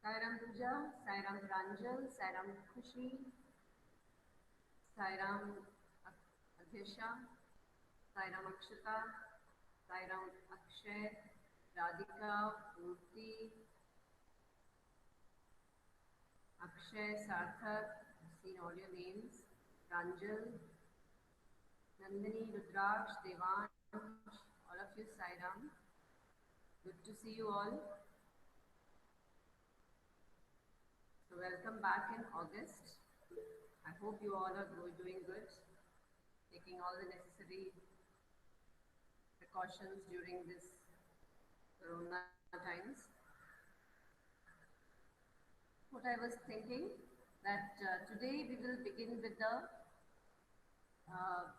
Sairam Pooja, Sairam Pranjal, Sairam Khushi, Sairam Adhyasha, Sairam Akshita, Sairam Akshay, Radhika, Murti, Akshay, Sarthak, I've seen all your names, Pranjal, Nandini, Rudraksh, Devansh, all of you, Sairam. Good to see you all. So welcome back in August. I hope you all are doing good, taking all the necessary precautions during this corona times. What I was thinking that today we will begin with the uh,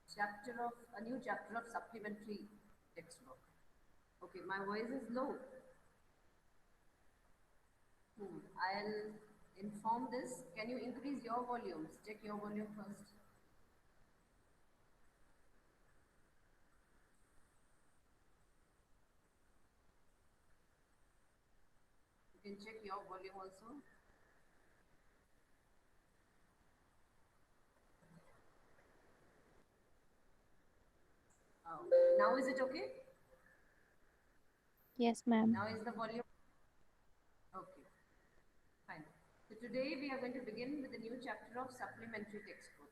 chapter of a new chapter of supplementary textbook. Okay, my voice is low. I'll inform this. Can you increase your volumes? Check your volume first. You can check your volume also. Now is it okay? Yes, ma'am. Now is the volume okay? Fine. So today we are going to begin with a new chapter of supplementary textbook.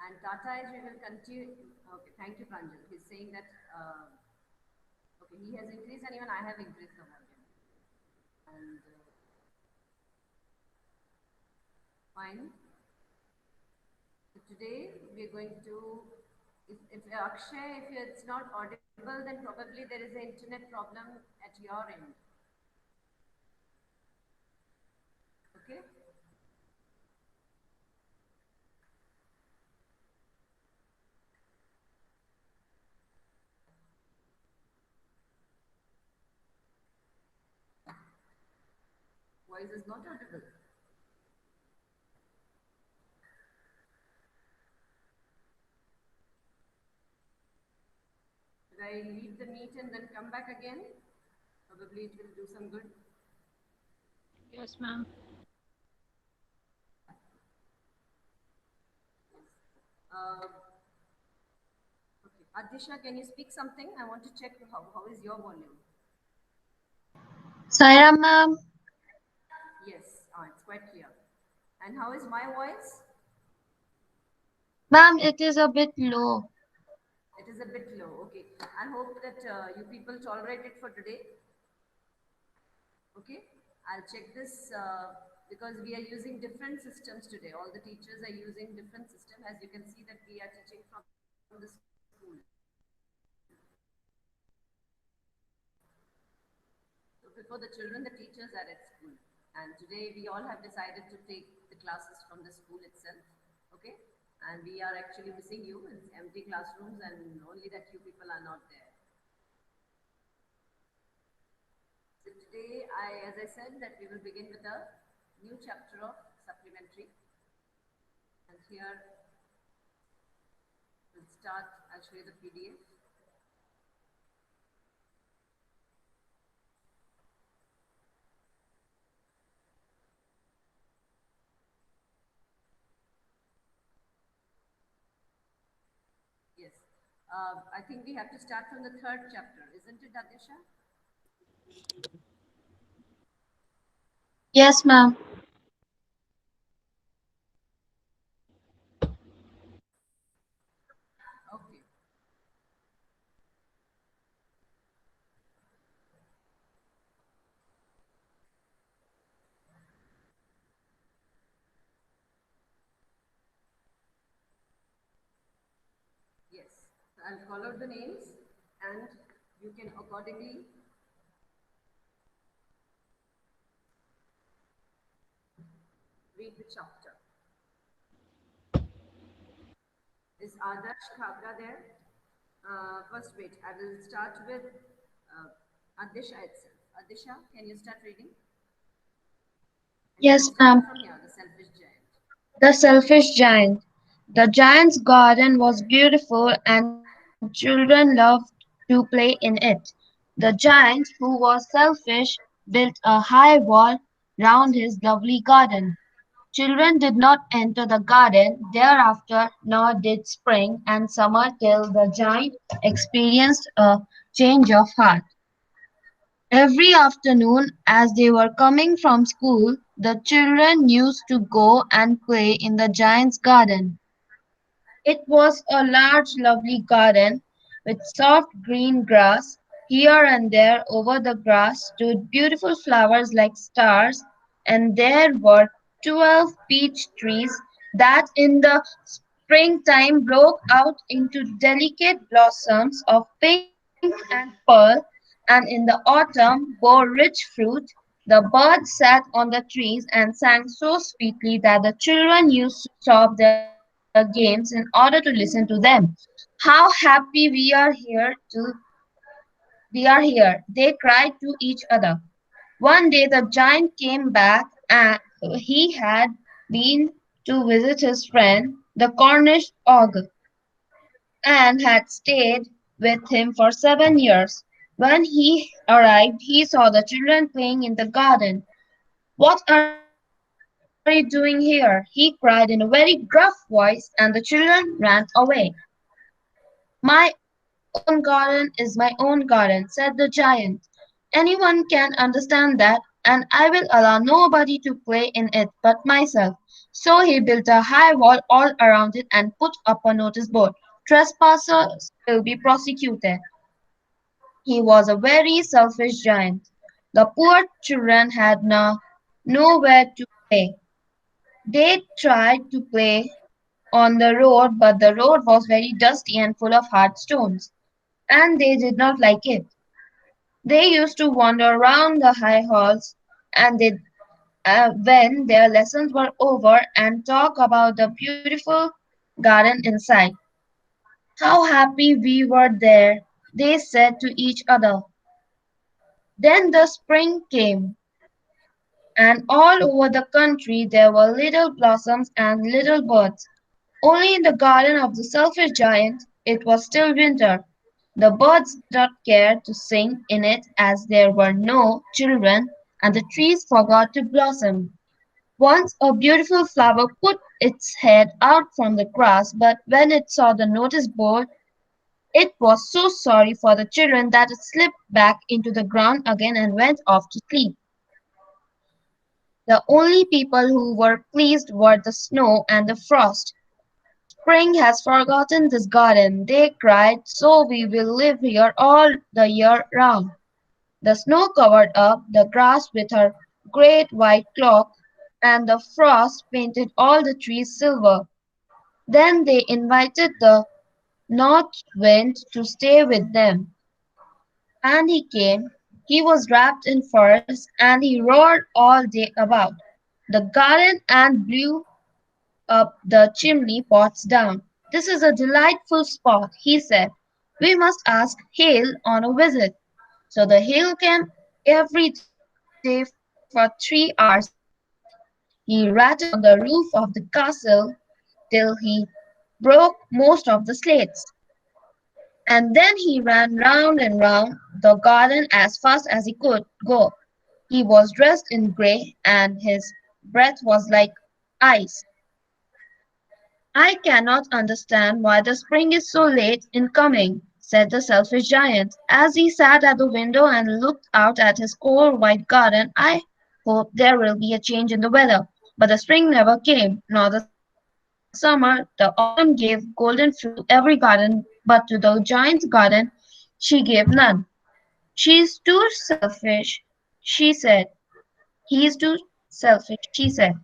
And Tata is we will continue. Okay, thank you, Pranjal. He's saying that okay, he has increased and even I have increased the volume. And fine. So today we're going to, if Akshay, if it's not audible, then probably there is an internet problem at your end. Okay. Voice is not audible. Should I leave the meet and then come back again? Probably it will do some good. Yes, ma'am. Uh, okay. Adisha, can you speak something? I want to check how is your volume? Sairam ma'am, Yes, it's quite clear. And how is my voice? ma'am, it is a bit low. It is a bit low. Okay. I hope that you people tolerate it for today. Okay. I'll check this because we are using different systems today. All the teachers are using different system. As you can see that we are teaching from the school. So before the children, the teachers are at school. And today we all have decided to take the classes from the school itself. Okay. And we are actually missing you. It's empty classrooms and only that you people are not there. So today, as I said, that we will begin with a new chapter of supplementary. And here we'll start. I'll show you the PDF. Yes. I think we have to start from the third chapter, isn't it, Adisha? Yes, ma'am. Okay. Yes. So I'll call out the names and you can accordingly read the chapter. Is Adarsh Khabra there? First, wait. I will start with Adisha itself. Adisha, can you start reading? And you Yes, can start ma'am. from here, the selfish giant. The selfish giant. The giant's garden was beautiful and children loved to play in it. The giant, who was selfish, built a high wall round his lovely garden. Children did not enter the garden thereafter, nor did spring and summer till the giant experienced a change of heart. Every afternoon, as they were coming from school, the children used to go and play in the giant's garden. It was a large, lovely garden with soft green grass. Here and there over the grass stood beautiful flowers like stars, and there were 12 peach trees that in the springtime broke out into delicate blossoms of pink and pearl, and in the autumn bore rich fruit. The birds sat on the trees and sang so sweetly that the children used to stop their games in order to listen to them. How happy we are here, they cried to each other. One day the giant came back and he had been to visit his friend, the Cornish ogre, and had stayed with him for 7 years. When he arrived, he saw the children playing in the garden. "What are you doing here?" he cried in a very gruff voice, and the children ran away. "My own garden is my own garden," said the giant. "Anyone can understand that, and I will allow nobody to play in it but myself." So he built a high wall all around it and put up a notice board: "Trespassers will be prosecuted." He was a very selfish giant. The poor children had nowhere to play. They tried to play on the road, but the road was very dusty and full of hard stones, and they did not like it. They used to wander around the high halls, and when their lessons were over, and talk about the beautiful garden inside. "How happy we were there," they said to each other. Then the spring came, and all over the country there were little blossoms and little birds. Only in the garden of the selfish giant it was still winter. The birds did not care to sing in it as there were no children, and the trees forgot to blossom. Once a beautiful flower put its head out from the grass, but when it saw the notice board, it was so sorry for the children that it slipped back into the ground again and went off to sleep. The only people who were pleased were the snow and the frost. "Spring has forgotten this garden," they cried, "so we will live here all the year round." The snow covered up the grass with her great white cloak, and the frost painted all the trees silver. Then they invited the north wind to stay with them, and he came. He was wrapped in furs, and he roared all day about the garden and blew up the chimney pots down. "This is a delightful spot," he said. "We must ask Hail on a visit." So the Hail came every day for 3 hours. He rattled on the roof of the castle till he broke most of the slates. And then he ran round and round the garden as fast as he could go. He was dressed in grey, and his breath was like ice. "I cannot understand why the spring is so late in coming," said the selfish giant, as he sat at the window and looked out at his cold white garden. "I hope there will be a change in the weather." But the spring never came, nor the summer. The autumn gave golden fruit to every garden, but to the giant's garden she gave none. "She's too selfish," she said. "He's too selfish," she said.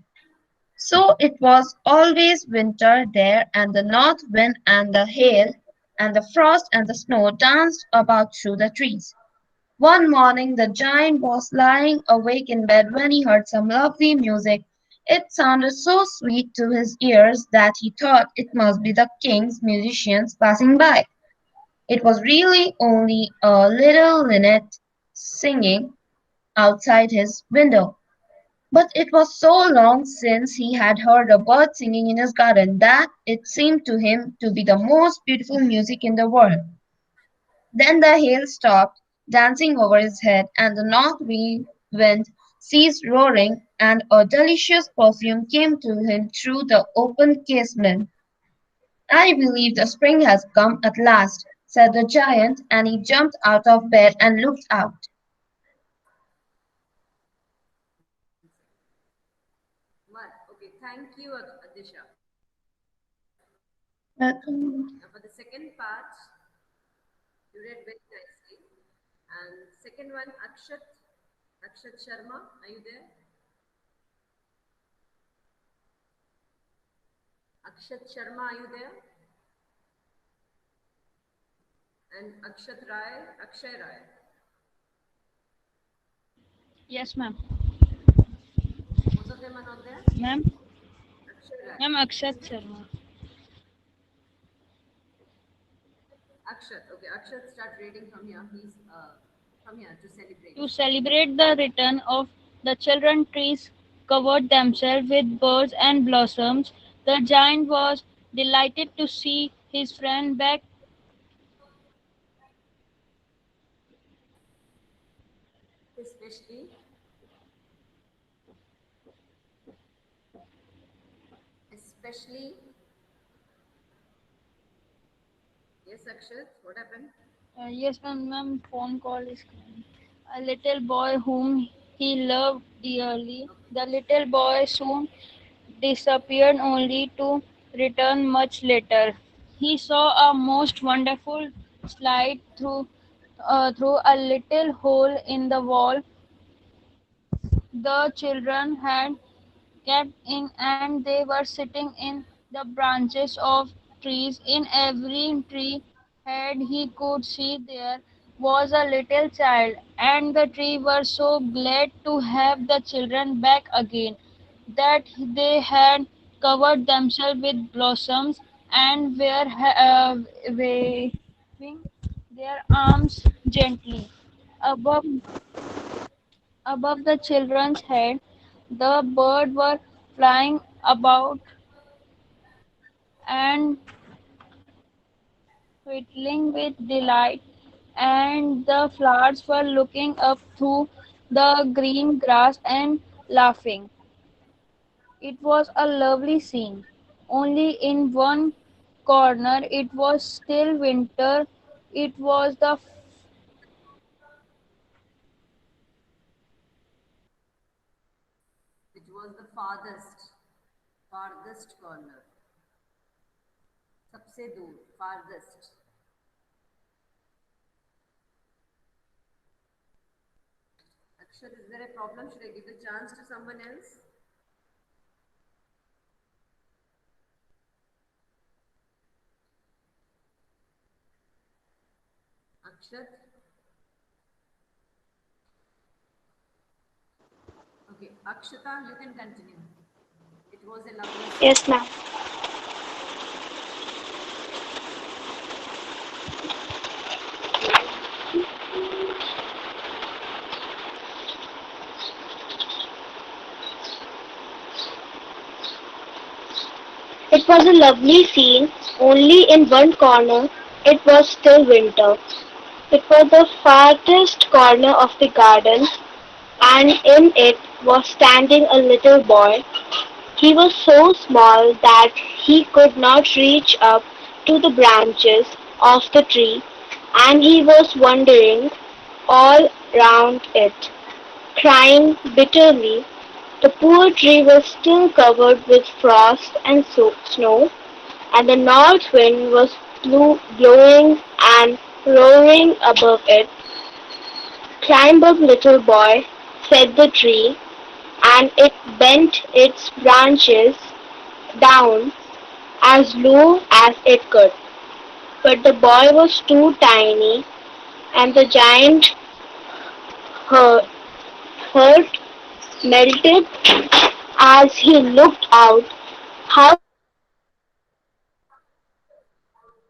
So it was always winter there, and the north wind and the hail and the frost and the snow danced about through the trees. One morning the giant was lying awake in bed when he heard some lovely music. It sounded so sweet to his ears that he thought it must be the king's musicians passing by. It was really only a little linnet singing outside his window. But it was so long since he had heard a bird singing in his garden that it seemed to him to be the most beautiful music in the world. Then the hail stopped dancing over his head, and the north wind ceased roaring, and a delicious perfume came to him through the open casement. I believe the spring has come at last, said the giant, and he jumped out of bed and looked out. Okay, thank you, Adisha. Now, Welcome. for the second part, you read very nicely. And second one, Akshat Sharma, are you there? Akshat Sharma, are you there? And Akshay Rai. Yes, ma'am. Both of them are not there? Ma'am. Akshay Rai. Ma'am Is Akshat there? Sharma. Akshat. Okay, Akshat, start reading from here. He's from here to celebrate. To celebrate the return of the children, trees covered themselves with birds and blossoms. The giant was delighted to see his friend back. Especially, especially, yes, Akshat, what happened? Yes, ma'am. Phone call is coming. A little boy whom he loved dearly. Okay. The little boy soon disappeared only to return much later. He saw a most wonderful slide through a little hole in the wall the children had kept in, and they were sitting in the branches of trees. In every tree head he could see there was a little child, and the trees were so glad to have the children back again that they had covered themselves with blossoms and were waving their arms gently above the children's head. The birds were flying about and twittering with delight, and the flowers were looking up through the green grass and laughing. It was a lovely scene. Only in one corner it was still winter. It was the It was the farthest corner. सबसे दूर, farthest. Akshat, is there a problem? Should I give the chance to someone else? Akshat? Okay, Akshata, you can continue. It was a lovely scene. Yes, ma'am. It was a lovely scene. Only in one corner it was still winter. It was the farthest corner of the garden, and in it was standing a little boy. He was so small that he could not reach up to the branches of the tree, and he was wandering all round it, crying bitterly. The poor tree was still covered with frost and snow, and the north wind was blowing and roaring above it. "Climb up, little boy," said the tree, and it bent its branches down as low as it could. But the boy was too tiny, and the giant heart, heart melted as he looked out. How selfish I have been, he said.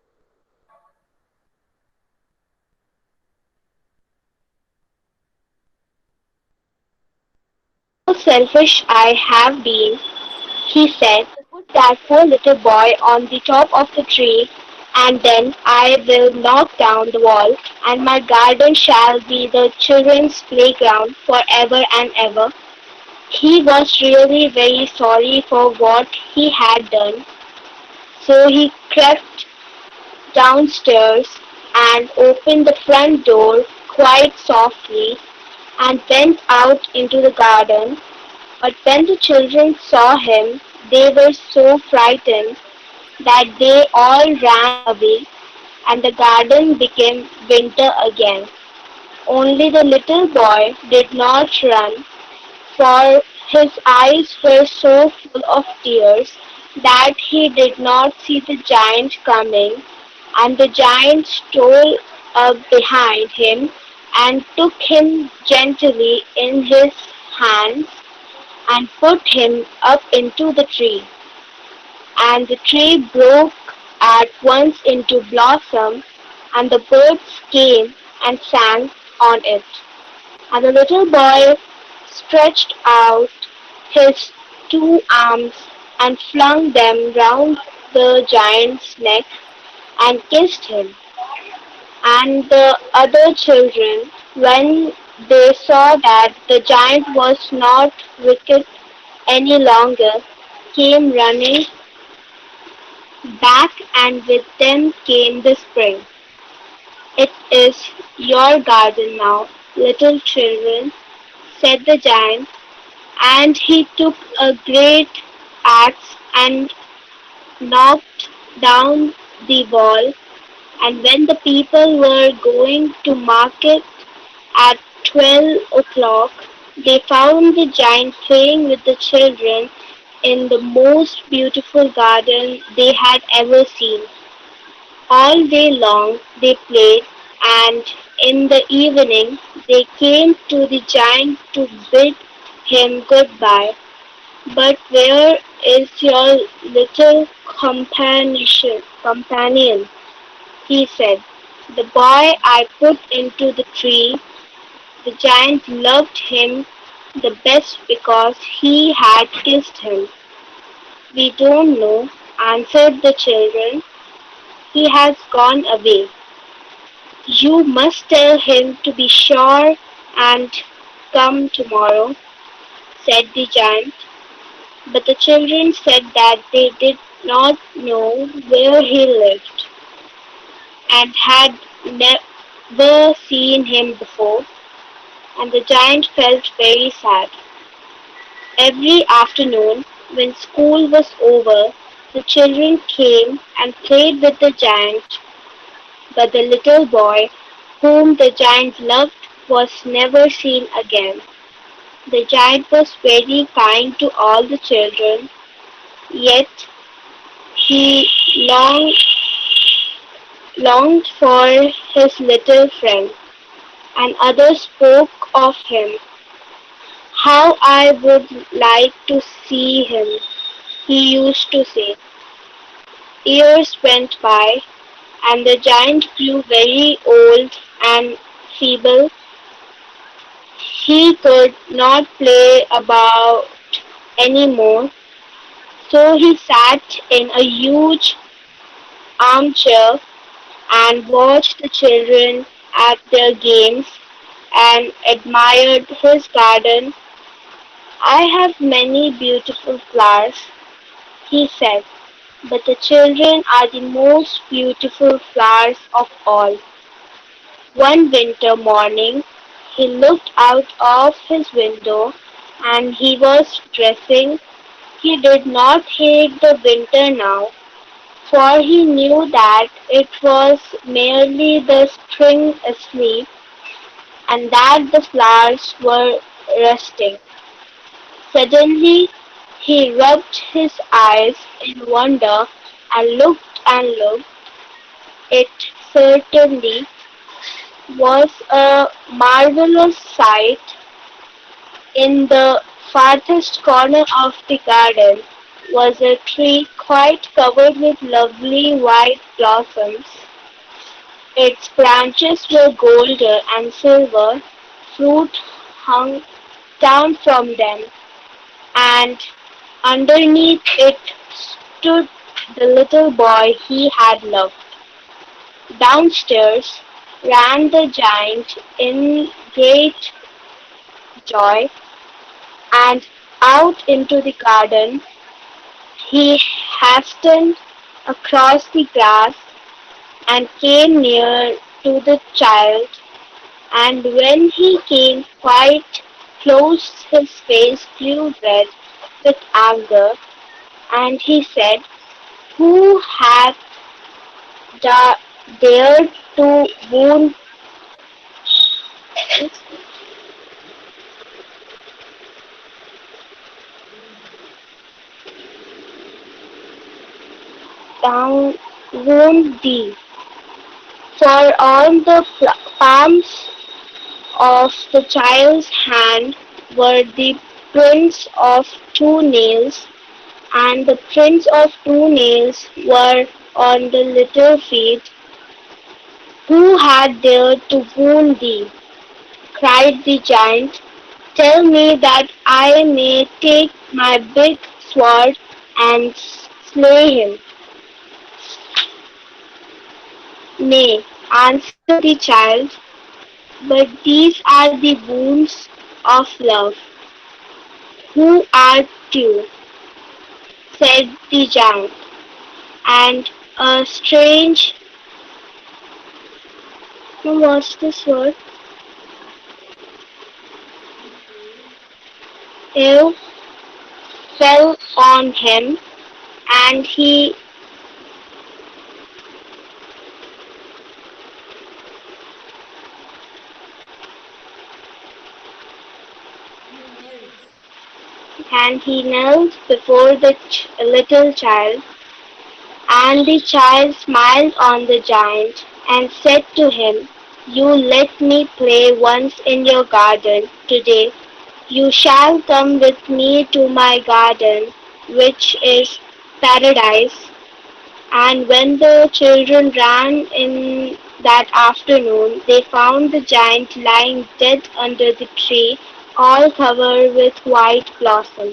How selfish I have been, he said, to put that poor little boy on the top of the tree. and then I will knock down the wall, and my garden shall be the children's playground forever and ever. He was really very sorry for what he had done, so he crept downstairs and opened the front door quite softly and went out into the garden. But when the children saw him, they were so frightened that they all ran away, and the garden became winter again. Only the little boy did not run, for his eyes were so full of tears that he did not see the giant coming, and the giant stole up behind him and took him gently in his hands and put him up into the tree. And the tree broke at once into blossom, and the birds came and sang on it. And the little boy stretched out his two arms and flung them round the giant's neck and kissed him. And the other children, when they saw that the giant was not wicked any longer, came running back, and with them came the spring. "It is your garden now, little children," said the giant, and he took a great axe and knocked down the wall. And when the people were going to market at 12 o'clock, they found the giant playing with the children in the most beautiful garden they had ever seen. All day long they played, and in the evening they came to the giant to bid him good-bye. "But where is your little companion?" he said. "The boy I put into the tree." The giant loved him the best because he had kissed him. "We don't know," answered the children. "He has gone away." "You must tell him to be sure and come tomorrow," said the giant. But the children said that they did not know where he lived and had never seen him before, and the giant felt very sad. Every afternoon, when school was over, the children came and played with the giant, but the little boy, whom the giant loved, was never seen again. The giant was very kind to all the children, yet he longed for his little friend, and others spoke of him. "How I would like to see him," he used to say. Years went by, and the giant grew very old and feeble. He could not play about any more, so he sat in a huge armchair and watched the children at their games and admired his garden. "I have many beautiful flowers," he said, "but the children are the most beautiful flowers of all." One winter morning he looked out of his window and he was dressing. He did not hate the winter now, for he knew that it was merely the spring asleep and that the flowers were resting. Suddenly he rubbed his eyes in wonder and looked and looked. It certainly was a marvelous sight. In the farthest corner of the garden was a tree quite covered with lovely white blossoms. Its branches were golden and silver, fruit hung down from them, and underneath it stood the little boy he had loved. Downstairs ran the giant in great joy, and out into the garden he hastened across the grass and came near to the child, and when he came quite close his face grew red with anger, and he said, "Who hath dared to wound down wound thee?" For on the palms of the child's hand were the prints of two nails, and the prints of two nails were on the little feet. "Who had dared to wound thee?" cried the giant. "Tell me that I may take my big sword and slay him." "Nay," answered the child, "but these are the wounds of love." "Who art you?" said the giant, and a strange what's this word? Ew fell on him, and he knelt before the little child, and the child smiled on the giant, and said to him, "You let me play once in your garden today. You shall come with me to my garden, which is paradise." And when the children ran in that afternoon, they found the giant lying dead under the tree, all covered with white blossom.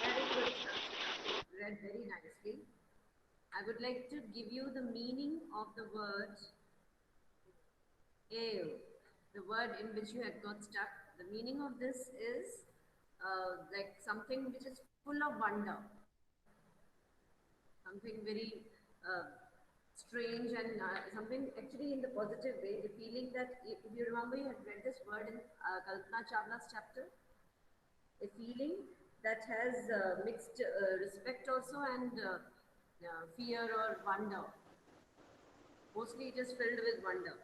Very good, Sakshi. Read very nicely. I would like to give you the meaning of the word ale, the word in which you had got stuck. The meaning of this is like something which is full of wonder, something very uh, strange, and something actually in the positive way. The feeling that, if you remember, you had read this word in Kalpana Chawla's chapter, a feeling that has mixed respect also, and fear or wonder. Mostly it is filled with wonder,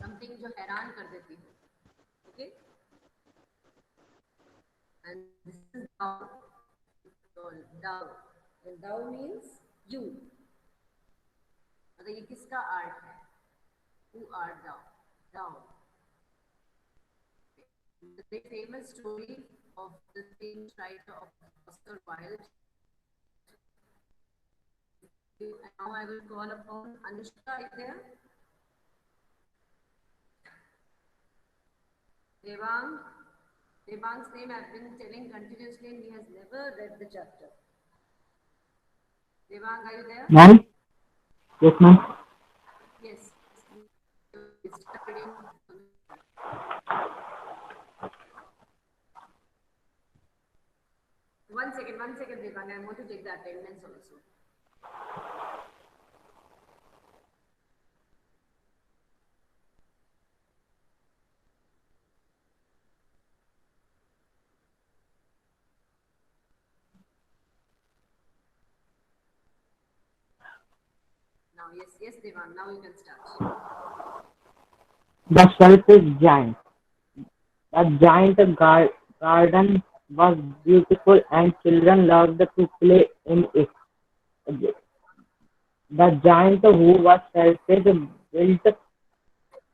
something जो हैरान कर देती हो. Okay, and this is thou. Thou, and thou means you. मतलब ये किसका art है? Who art thou? Thou. The very famous story of the famous writer of Oscar Wilde. And now I will call upon Anushka. Is there? Devang. Devang's name I've been telling continuously, and he has never read the chapter. Devang, are you there? Ma'am? Yes, ma'am. Yes. Start reading from the chapter. One second, Devang. I want to take the attendance also. Now, yes, Devang. Now you can start. The selfish giant. The giant garden was beautiful and children loved to play in it. The giant who was selfish built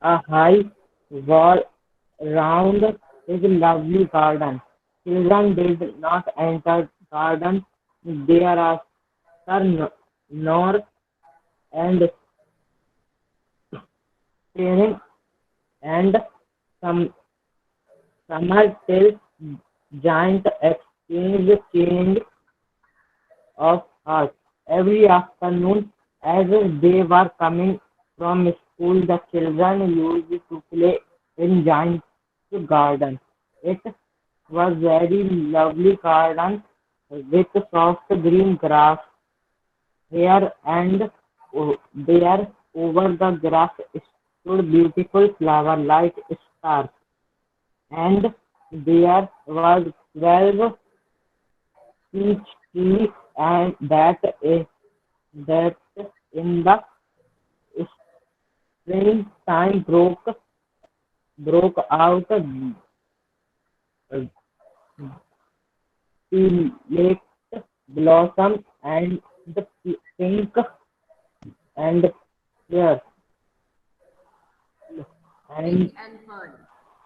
a high wall round his lovely garden. Children did not enter garden thereafter, nor and staring and some summer till giant exchange change of hearts. Every afternoon, as they were coming from school, the children used to play in Giant's garden. It was very lovely garden with soft green grass here and there. Over the grass stood beautiful flower like stars, and there was 12 peach trees, and that in the springtime broke out late blossom and the pink and pear and Pink and pearl.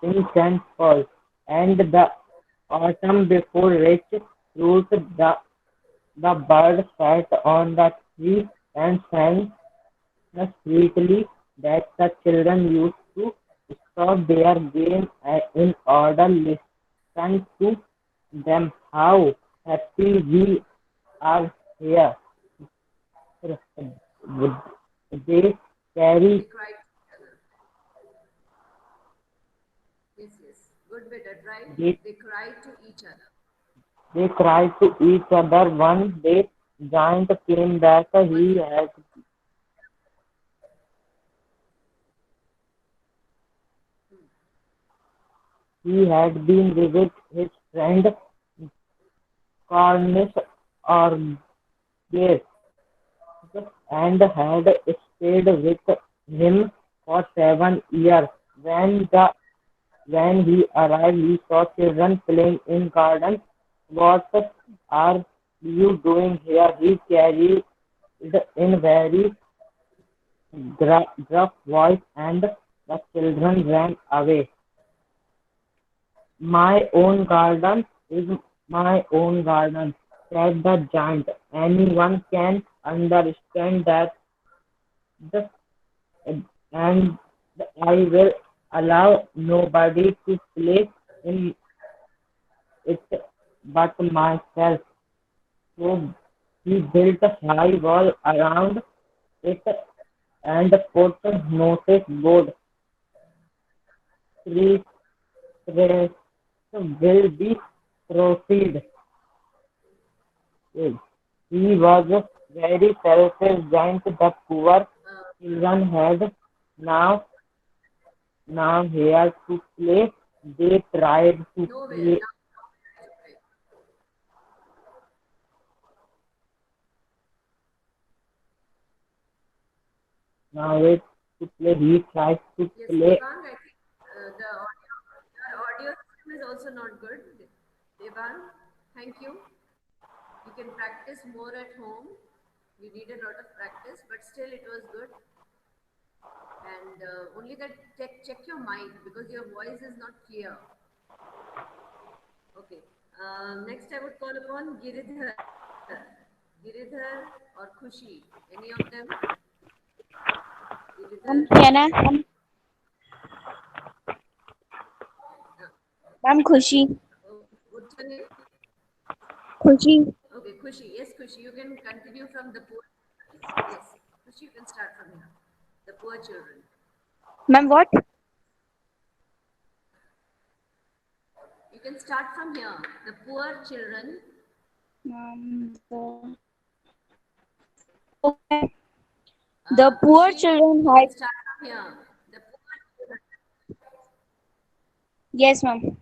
pink and pearl, and the autumn before rich fruit. The bird sat on the tree and sang sweetly that the children used to stop their game in order listen to them. How happy we are here. They They carry cried together. Yes, yes. Good bit, right? they, They cried to each other. they cried to each other. One day Giant came back. One He had been visit his friend Cornish Orgate and had stayed with him for 7 years. When he arrived, he saw children playing in garden. What are you doing here? He carried in very gruff voice, and the children ran away. My own garden is my own garden, said the giant. Anyone can understand that, the, and I will allow nobody to play in it but myself. So he built a high wall around it and put a notice board. Three threats will be proceed. He was a very selfish giant. The poor children had now here to play. They tried to nowhere. play Now to play. now it to play. He tried to Yes, play. Devang, I think your audio system is also not good. Devang, thank you. You can practice more at home. You need a lot of practice, but still it was good. And only that check your mic because your voice is not clear. Okay. Next, I would call upon Giridhar or Khushi. Any of them? Giridhar, Can I? Khushi. I'm Khushi. Oh, what's your name? Khushi. Okay, Khushi. Yes, Khushi. You can continue from the poor. Yes, Khushi. You can start from here. The poor children. Ma'am, what? You can start from here. The poor children. Okay, ma'am. The poor Khushi, children you had. can start from here. The poor children. Yes, ma'am.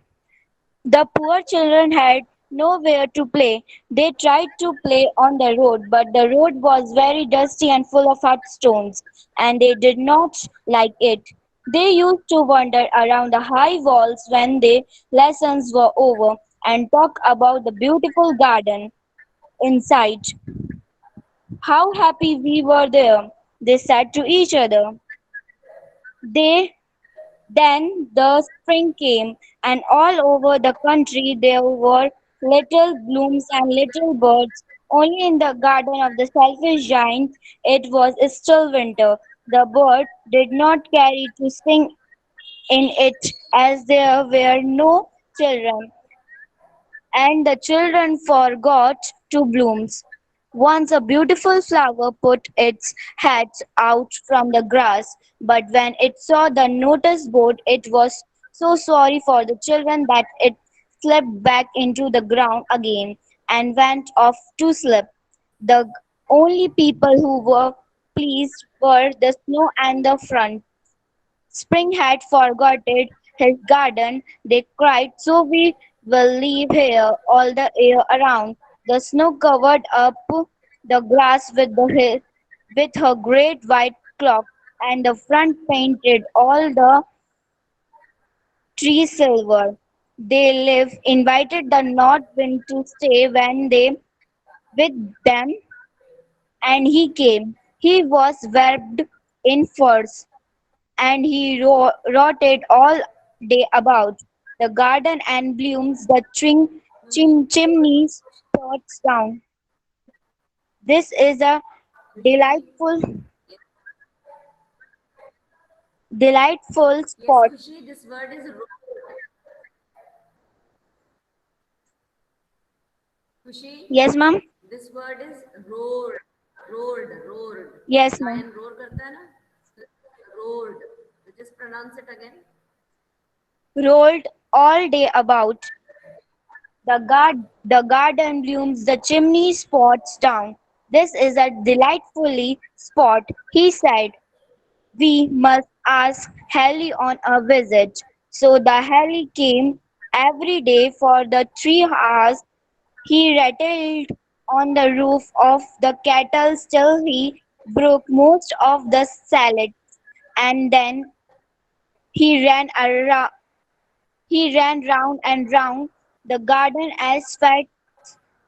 The poor children had nowhere to play. They tried to play on the road, but the road was very dusty and full of hard stones, and they did not like it. They used to wander around the high walls when their lessons were over and talk about the beautiful garden inside. How happy we were there, they said to each other. They Then the spring came, and all over the country there were little blooms and little birds. Only in the garden of the selfish giant it was still winter. The bird did not carry to sing in it, as there were no children, and the children forgot to bloom. Once a beautiful flower put its head out from the grass, but when it saw the notice board, it was so sorry for the children that it slipped back into the ground again and went off to sleep. The only people who were pleased were the snow and the front. Spring had forgotten his garden, they cried, so we will leave here all the year around. The snow covered up the grass with with her great white cloak, and the front painted all the trees silver. Invited the north wind to stay when they with them, and he came. He was wrapped in furs, and he rotted all day about the garden and blooms the chimneys pots down. This is a delightful delightful Yes, spot. Khushi, this word is Khushi. Yes, ma'am. This word is roared, roared. Yes, ma'am. Lion roar करता है ना? Roared. So just pronounce it again. Rolled all day about the garden blooms, the chimney spots down. This is a delightfully spot, he said. We must ask Hallie on a visit. So the Hallie came every day for the 3 hours. He rattled on the roof of the kettle till he broke most of the salad, and then he ran around. He ran round and round the garden as fast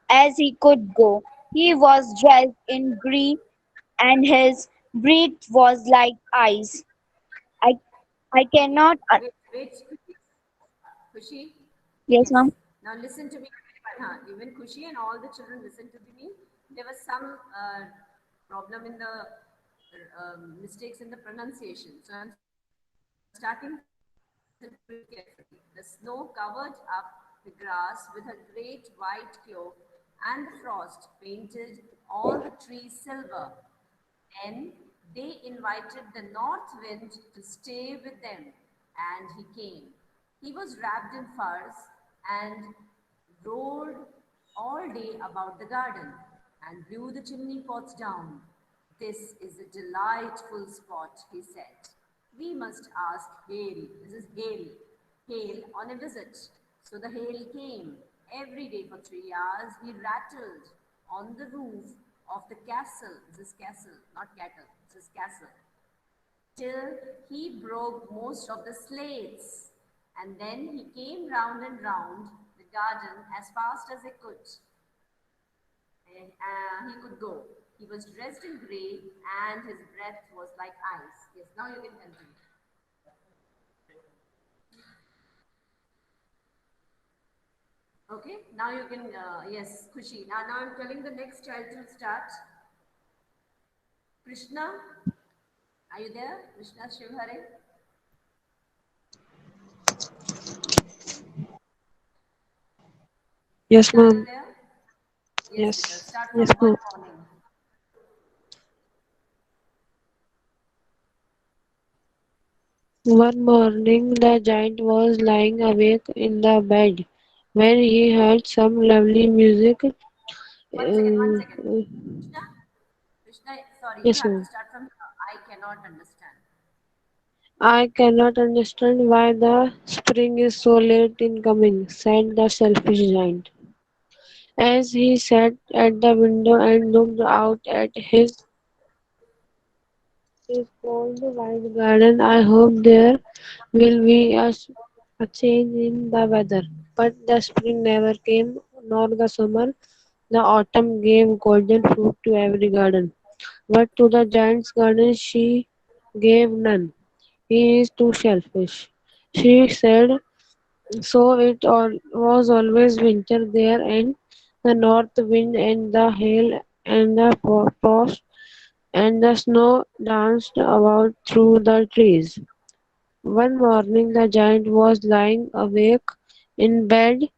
as he could go. He was dressed in green, and his breath was like ice. I I Okay, cannot. wait, Khushi. Yes, Yes. ma'am. Now listen to me. Even Khushi and all the children listen to me. There was some problem in the mistakes in the pronunciation. So I'm starting from the top. Listen to it carefully. The snow covered up the grass with a great white cloak, and the frost painted all the trees silver. Then they invited the north wind to stay with them, and he came. He was wrapped in furs and roared all day about the garden and blew the chimney pots down. This is a delightful spot, he said. We must ask Hale. This is Hale. Hale on a visit. So the Hale came. Every day for 3 hours, he rattled on the roof of the castle. This is castle, not cattle. This is castle. Till he broke most of the slates. And then he came round and round the garden as fast as he could. He could go. He was dressed in grey and his breath was like ice. Yes, now you can continue. Okay, now you can, yes, Khushi. Now I'm telling the next child to start. Krishna, are you there? Krishna Shivhare? Yes, Krishna, are you ma'am. there? Yes, better. Yes. Start Yes, from ma'am. one morning. One morning, the giant was lying awake in the bed when he heard some lovely music. One Uh, second. uh, Krishna, Krishna, sorry, you yes, have to ma'am. start from here. I cannot understand. I cannot understand why the spring is so late in coming, said the selfish giant, as he sat at the window and looked out at his cold white garden. I hope there will be a change in the weather. But the spring never came, nor the summer. The autumn gave golden fruit to every garden, but to the giant's garden she gave none. He is too selfish, she said. So it all was always winter there, and the north wind and the hail and the frost and the snow danced about through the trees. One morning the giant was lying awake in bed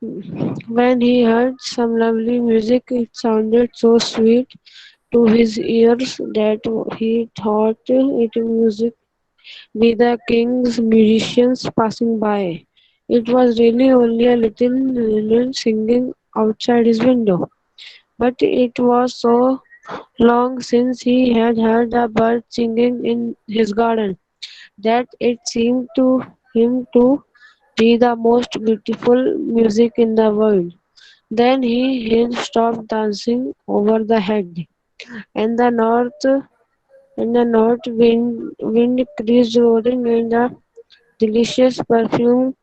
When he heard some lovely music, it sounded so sweet to his ears that he thought it music be the king's musicians passing by. It was really only a little singing outside his window, but it was so long since he had heard a bird singing in his garden that it seemed to him to be the most beautiful music in the world. Then he stopped dancing over the head, and the north wind increased roaring, and the delicious perfume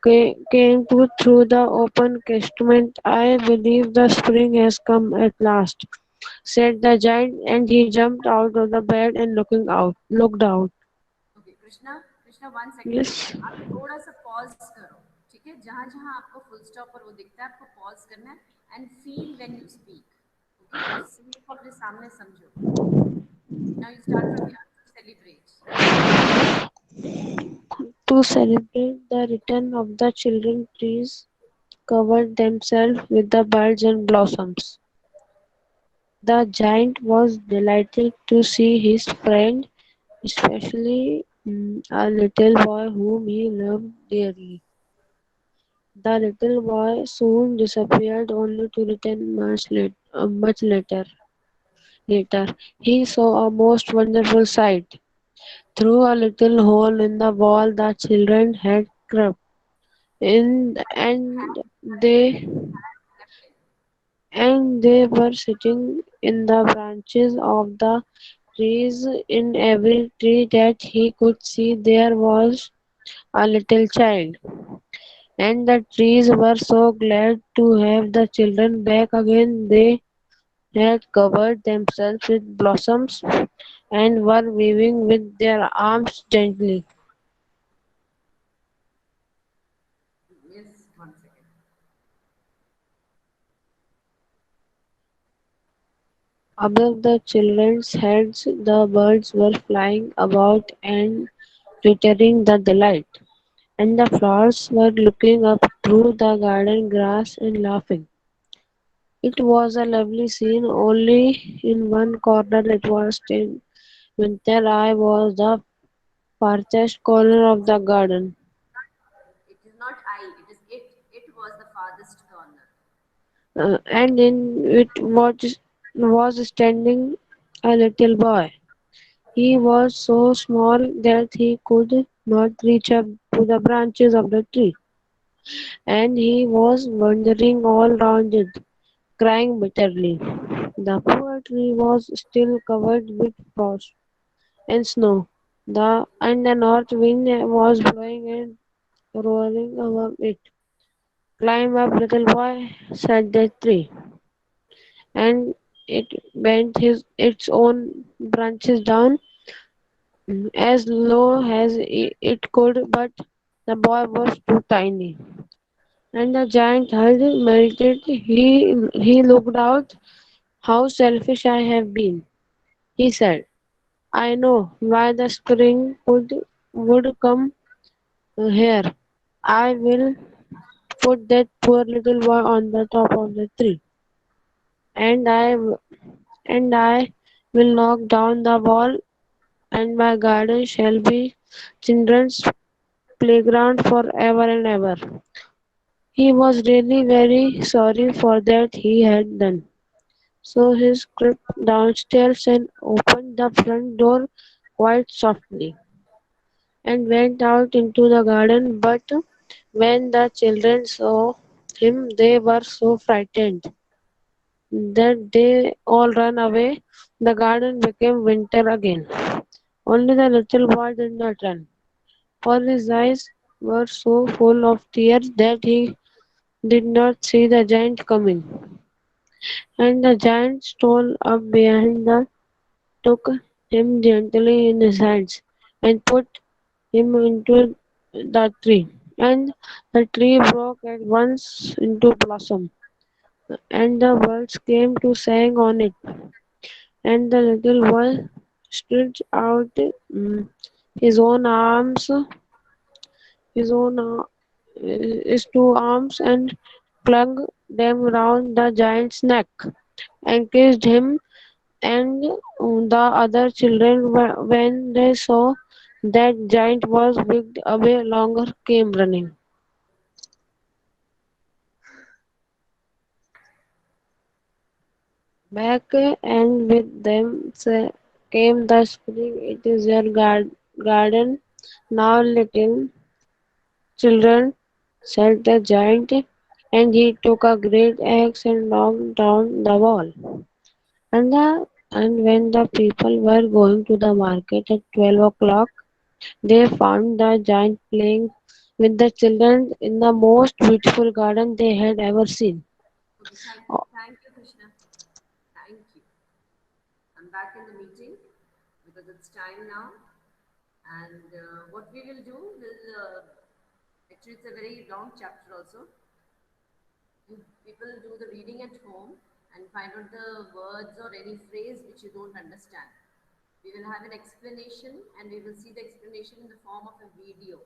came to through the open casement. I believe the spring has come at last, said the giant, and he jumped out of the bed and looked out. Okay Krishna, Krishna one second, Yes. आप थोड़ा सा pause करो, ठीक है? जहाँ जहाँ आपको full stop और वो दिखता है आपको पॉज करना है, and feel when you speak, okay? Scene को अपने सामने समझो। Now you start from here to celebrate. To celebrate the return of the children, trees covered themselves with the birds and blossoms. The giant was delighted to see his friend, especially a little boy whom he loved dearly. The little boy soon disappeared, only to return much later. Later, he saw a most wonderful sight. Through a little hole in the wall, the children had crept in, and they were sitting in the branches of the trees. In every tree that he could see, there was a little child, and the trees were so glad to have the children back again. They had covered themselves with blossoms and were waving with their arms gently. Yes, one second. Above the children's heads, the birds were flying about and twittering the delight, and the flowers were looking up through the garden grass and laughing. It was a lovely scene. Only in one corner it was still winter. I was the farthest corner of the garden, It is not I, it is it. It was the farthest corner. and in it was standing a little boy. He was so small that he could not reach up to the branches of the tree, and he was wandering all round it, crying bitterly. The poor tree was still covered with frost and snow. The north wind was blowing and roaring above it. Climb up, little boy, said the tree, and it bent its own branches down as low as it could, but the boy was too tiny. And the giant heart melted. He looked out. How selfish I have been, he said. I know why the spring would come here. I will put that poor little boy on the top of the tree, and I will knock down the wall, and my garden shall be children's playground forever and ever. He was really very sorry for that he had done. So he crept downstairs and opened the front door quite softly and went out into the garden. But when the children saw him, they were so frightened that they all ran away. The garden became winter again. Only the little boy did not run, for his eyes were so full of tears that he did not see the giant coming. And the giant stole up behind the took him gently in his hands and put him into the tree. And the tree broke at once into blossom, and the birds came to sing on it. And the little boy stretched out his own arms, his own his two arms, and clung them round the giant's neck and kissed him and the other children, when they saw that giant was wigged away longer, came running back, and with them came the spring. It is your garden now, little children, said the giant, and he took a great axe and knocked down the wall. And when the people were going to the market at 12 o'clock, they found the giant playing with the children in the most beautiful garden they had ever seen. Okay, thank you, Krishna. Thank you. I'm back in the meeting because it's time now. And what we will do will actually, it's a very long chapter also. You people do the reading at home and find out the words or any phrase which you don't understand. We will have an explanation and we will see the explanation in the form of a video.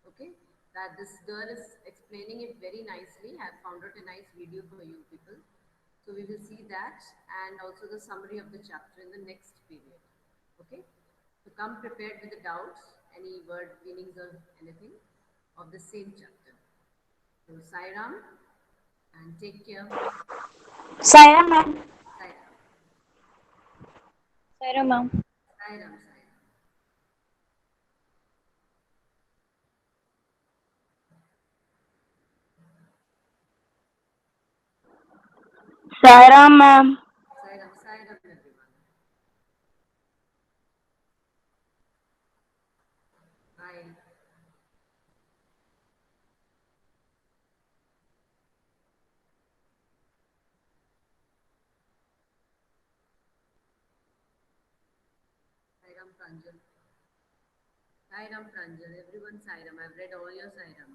Okay, that this girl is explaining it very nicely. I have found out a nice video for you people. So we will see that and also the summary of the chapter in the next period. Okay, so come prepared with the doubts, any word meanings or anything of the same chapter. So Sairam and take care. Saira ma'am. Sairam, Saira ma'am. Sairam, Sairam. Sairam, ma'am. Sairam, Sairam, everyone. Bye. Sairam Pranjal. Sairam Pranjal. Everyone Sairam. I've read all your Sairams.